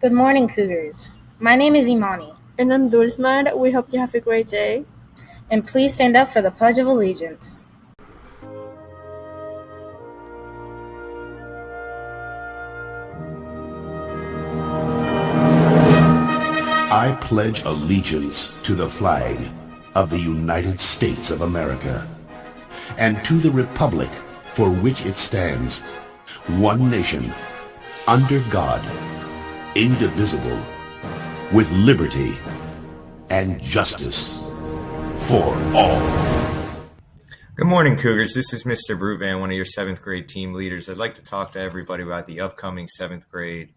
Good morning, Cougars. My name is Imani. And I'm Dulsmar. We hope you have a great day. And please stand up for the Pledge of Allegiance. I pledge allegiance to the flag of the United States of America and to the republic for which it stands, one nation, under God, indivisible, with liberty and justice for all. Good morning, Cougars. This is Mr. Brutvan, one of your 7th grade team leaders. I'd like to talk to everybody about the upcoming 7th grade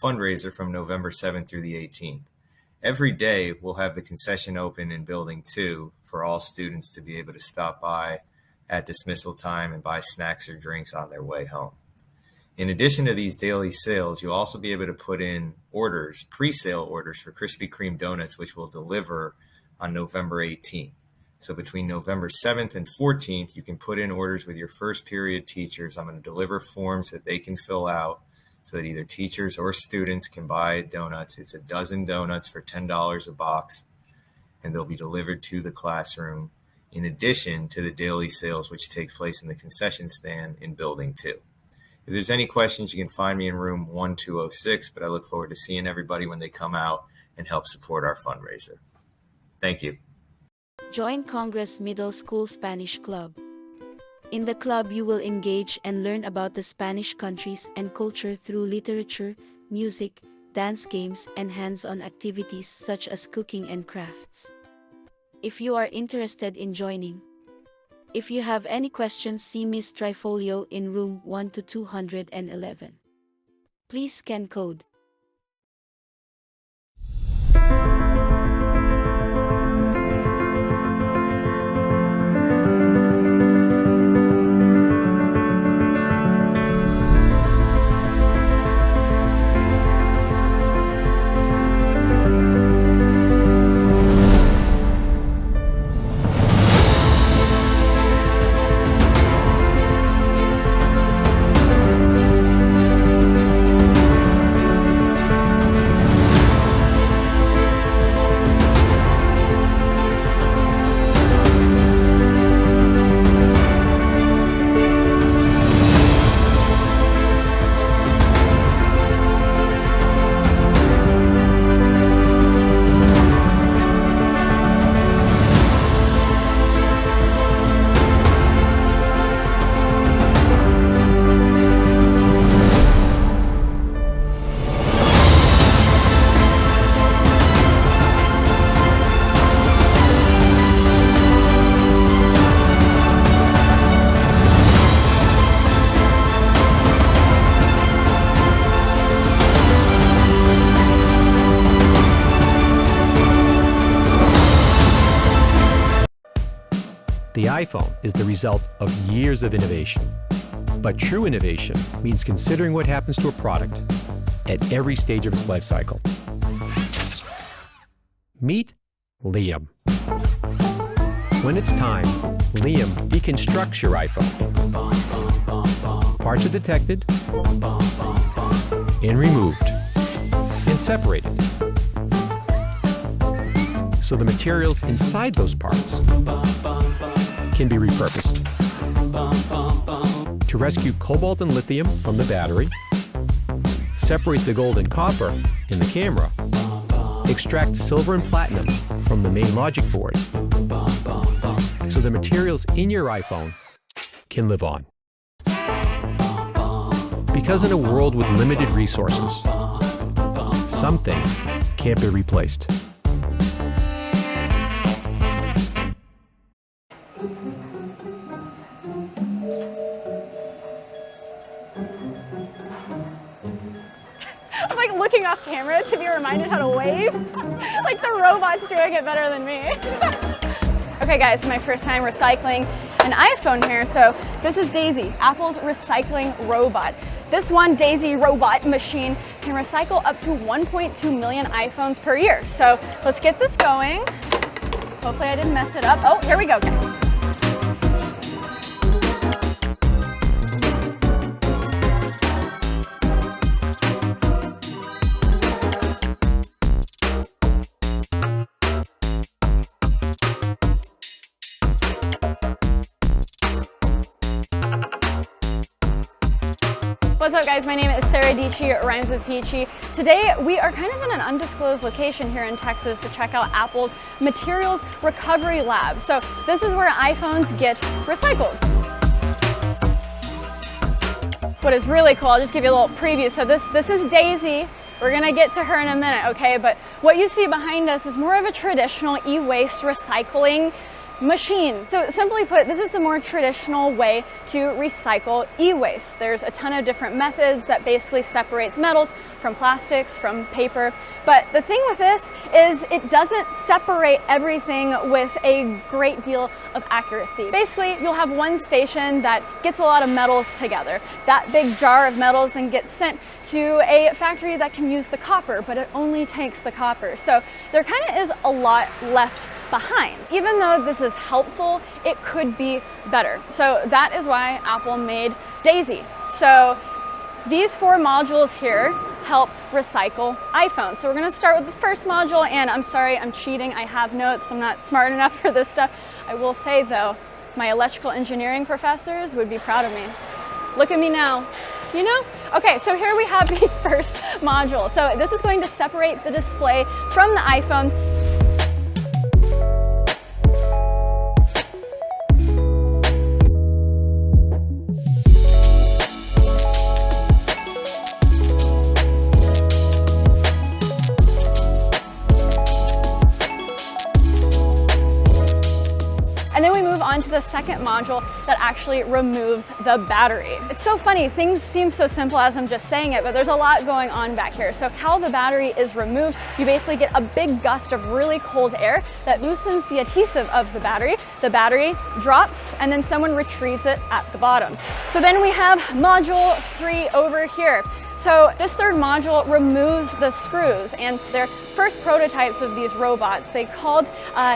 fundraiser from November 7th through the 18th. Every day, we'll have the concession open in Building 2 for all students to be able to stop by at dismissal time and buy snacks or drinks on their way home. In addition to these daily sales, you'll also be able to put in orders, pre-sale orders for Krispy Kreme donuts, which will deliver on November 18th. So between November 7th and 14th, you can put in orders with your first period teachers. I'm going to deliver forms that they can fill out so that either teachers or students can buy donuts. It's a dozen donuts for $10 a box, and they'll be delivered to the classroom in addition to the daily sales, which takes place in the concession stand in Building 2. If there's any questions, you can find me in room 1206, but I look forward to seeing everybody when they come out and help support our fundraiser. Thank you. Join Congress Middle School Spanish Club. In the club, you will engage and learn about the Spanish countries and culture through literature, music, dance games, and hands-on activities such as cooking and crafts. If you are interested in joining. If you have any questions, see Ms. Trifolio in room 1-211. Please scan code. The iPhone is the result of years of innovation. But true innovation means considering what happens to a product at every stage of its life cycle. Meet Liam. When it's time, Liam deconstructs your iPhone. Parts are detected and removed and separated. So the materials inside those parts can be repurposed to rescue cobalt and lithium from the battery, separate the gold and copper in the camera, extract silver and platinum from the main logic board, so the materials in your iPhone can live on. Because in a world with limited resources, some things can't be replaced. I'm like looking off camera to be reminded how to wave. Like the robot's doing it better than me. Okay guys, it's my first time recycling an iPhone here. So this is Daisy, Apple's recycling robot. This one Daisy robot machine can recycle up to 1.2 million iPhones per year. So let's get this going. Hopefully I didn't mess it up. Oh, here we go guys. Guys, my name is Sarah Dici, rhymes with Peachy. Today we are kind of in an undisclosed location here in Texas to check out Apple's Materials Recovery Lab. So this is where iPhones get recycled. What is really cool, I'll just give you a little preview. So this is Daisy. We're gonna get to her in a minute, okay? But what you see behind us is more of a traditional e-waste recycling machine. So simply put, this is the more traditional way to recycle e-waste. There's a ton of different methods that basically separates metals from plastics, from paper. But the thing with this is it doesn't separate everything with a great deal of accuracy. Basically, you'll have one station that gets a lot of metals together. That big jar of metals then gets sent to a factory that can use the copper, but it only takes the copper. So there kind of is a lot left behind. Even though this is helpful, it could be better. So that is why Apple made Daisy. So these 4 modules here help recycle iPhones. So we're gonna start with the first module, and I'm sorry, I'm cheating. I have notes. I'm not smart enough for this stuff. I will say though, my electrical engineering professors would be proud of me. Look at me now. You know? Okay, so here we have the first module. So this is going to separate the display from the iPhone. And then we move on to the second module that actually removes the battery. It's so funny, things seem so simple as I'm just saying it, but there's a lot going on back here. So how the battery is removed, you basically get a big gust of really cold air that loosens the adhesive of the battery. The battery drops and then someone retrieves it at the bottom. So then we have module 3 over here. So this third module removes the screws, and their first prototypes of these robots, they called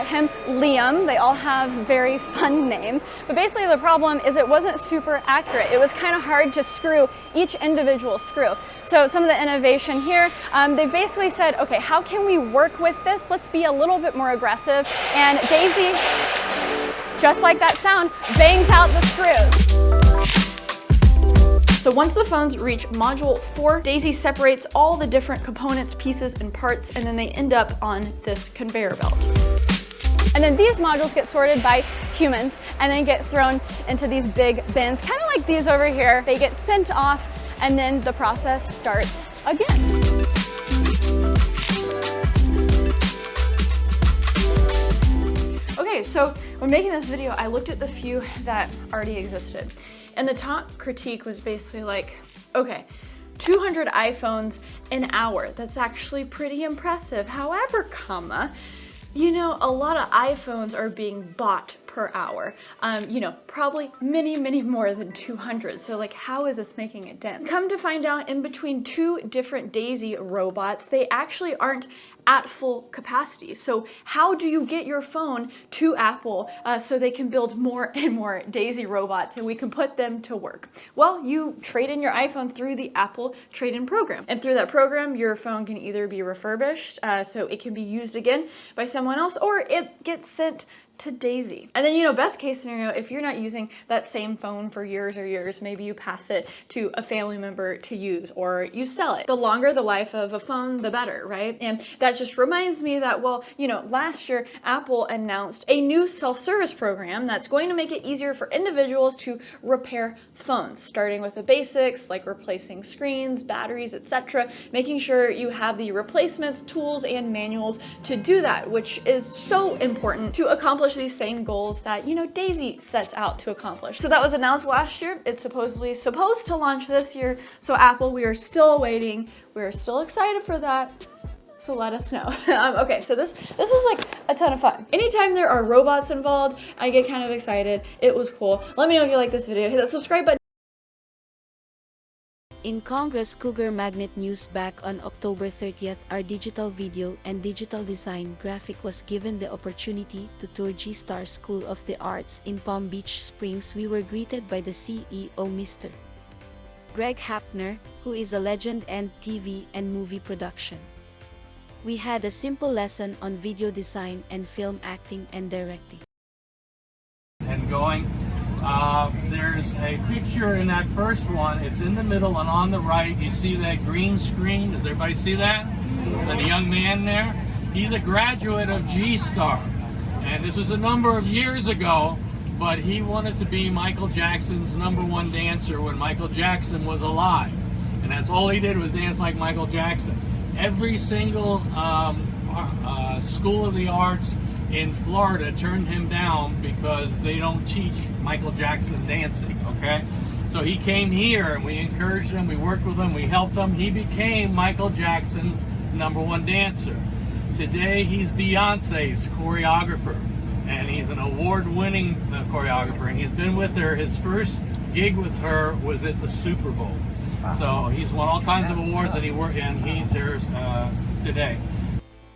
him Liam. They all have very fun names, but basically the problem is it wasn't super accurate. It was kind of hard to screw each individual screw. So some of the innovation here, they basically said, okay, how can we work with this? Let's be a little bit more aggressive. And Daisy, just like that sound, bangs out the screws. So once the phones reach module 4, Daisy separates all the different components, pieces, and parts, and then they end up on this conveyor belt. And then these modules get sorted by humans and then get thrown into these big bins, kind of like these over here. They get sent off and then the process starts again. Okay, so when making this video, I looked at the few that already existed. And the top critique was basically like, okay, 200 iPhones an hour. That's actually pretty impressive. However, comma, you know, a lot of iPhones are being bought per hour. You know, probably many more than 200. So like, how is this making a dent? Come to find out, in between 2 different Daisy robots, they actually aren't at full capacity. So how do you get your phone to Apple so they can build more and more Daisy robots and we can put them to work? Well, you trade in your iPhone through the Apple trade-in program. And through that program, your phone can either be refurbished, so it can be used again by someone else, or it gets sent to Daisy. And then, you know, best case scenario, if you're not using that same phone for years or years, maybe you pass it to a family member to use, or you sell it. The longer the life of a phone, the better, right? And that just reminds me that, well, you know, last year, Apple announced a new self-service program that's going to make it easier for individuals to repair phones, starting with the basics, like replacing screens, batteries, etc., making sure you have the replacements, tools, and manuals to do that, which is so important to accomplish these same goals that, you know, Daisy sets out to accomplish. So that was announced last year. It's supposedly supposed to launch this year. So Apple, we are still waiting. We are still excited for that. So let us know. Okay, so this was like a ton of fun. Anytime there are robots involved, I get kind of excited. It was cool. Let me know if you like this video. Hit that subscribe button. In Congress Cougar Magnet News back on October 30th, our digital video and digital design graphic was given the opportunity to tour G-Star School of the Arts in Palm Beach Springs. We were greeted by the CEO, Mr. Greg Hapner, who is a legend in TV and movie production. We had a simple lesson on video design and film acting and directing. And going, there's there's a picture in that first one. It's in the middle and on the right. You see that green screen? Does everybody see that? That young man there? He's a graduate of G-Star. And this was a number of years ago, but he wanted to be Michael Jackson's #1 dancer when Michael Jackson was alive. And that's all he did was dance like Michael Jackson. Every single School of the Arts in Florida turned him down because they don't teach Michael Jackson dancing, okay? So he came here and we encouraged him, we worked with him, we helped him. He became Michael Jackson's #1 dancer. Today he's Beyonce's choreographer, and he's an award-winning choreographer, and he's been with her. His first gig with her was at the Super Bowl. So he's won all kinds of awards, and he's here today.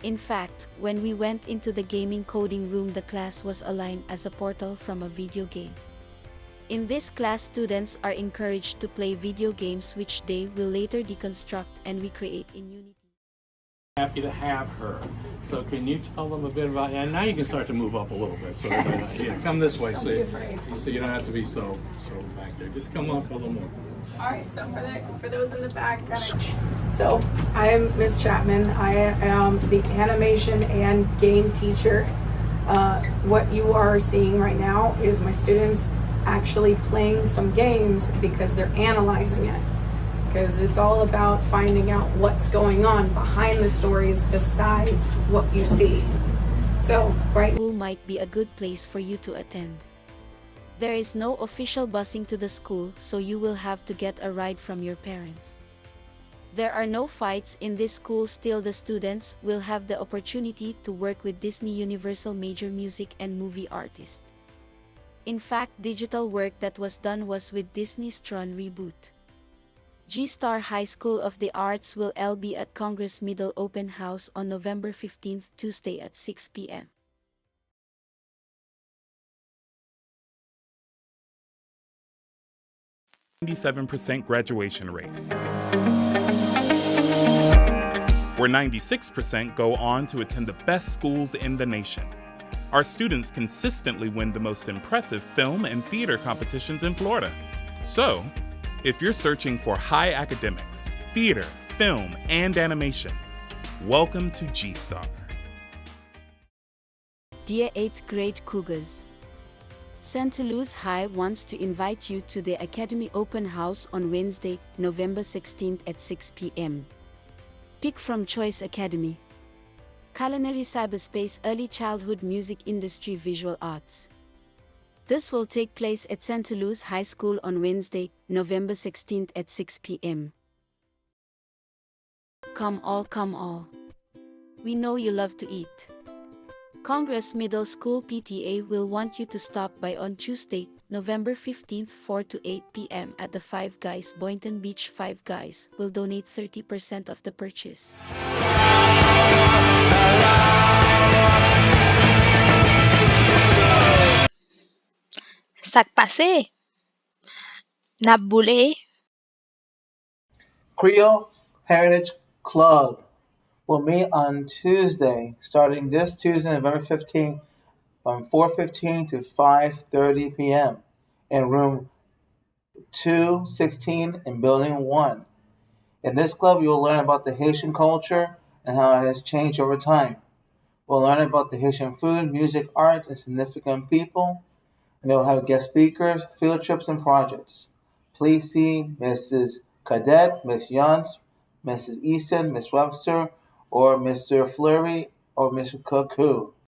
In fact, when we went into the gaming coding room, the class was aligned as a portal from a video game. In this class, students are encouraged to play video games which they will later deconstruct and recreate in Unity. Happy to have her. So can you tell them a bit about, and now you can start to move up a little bit. So yeah, come this way so you don't have to be so back there. Just come up a little more. All right, so for those in the back, so I am Miss Chapman. I am the animation and game teacher. What you are seeing right now is my students actually playing some games because they're analyzing it. Because it's all about finding out what's going on behind the stories besides what you see. So, right. School might be a good place for you to attend. There is no official busing to the school, so you will have to get a ride from your parents. There are no fights in this school. Still, the students will have the opportunity to work with Disney Universal major music and movie artists. In fact, digital work that was done was with Disney's Tron reboot. G-Star High School of the Arts will be at Congress Middle Open House on November 15th, Tuesday at 6 p.m. .97% graduation rate, where 96% go on to attend the best schools in the nation. Our students consistently win the most impressive film and theater competitions in Florida. So, if you're searching for high academics, theater, film, and animation, welcome to G-Star. Dear 8th grade Cougars, Santa Luz High wants to invite you to the Academy Open House on Wednesday, November 16th at 6 p.m. Pick from Choice Academy, Culinary, Cyberspace, Early Childhood, Music Industry, Visual Arts. This will take place at Santa Luz High School on Wednesday, November 16th at 6 p.m. Come all, come all. We know you love to eat. Congress Middle School PTA will want you to stop by on Tuesday, November 15th, 4 to 8 p.m. at the Five Guys Boynton Beach. Five Guys will donate 30% of the purchase. Sakpase, Nabule, Creole Heritage Club will meet on Tuesday, starting this Tuesday, November 15th, from 4:15 to 5:30 p.m. in room 216 in Building 1. In this club, you will learn about the Haitian culture and how it has changed over time. We'll learn about the Haitian food, music, arts, and significant people, and they will have guest speakers, field trips, and projects. Please see Mrs. Cadet, Miss Yance, Mrs. Easton, Miss Webster, or Mr. Fleury, or Mr. Cuckoo.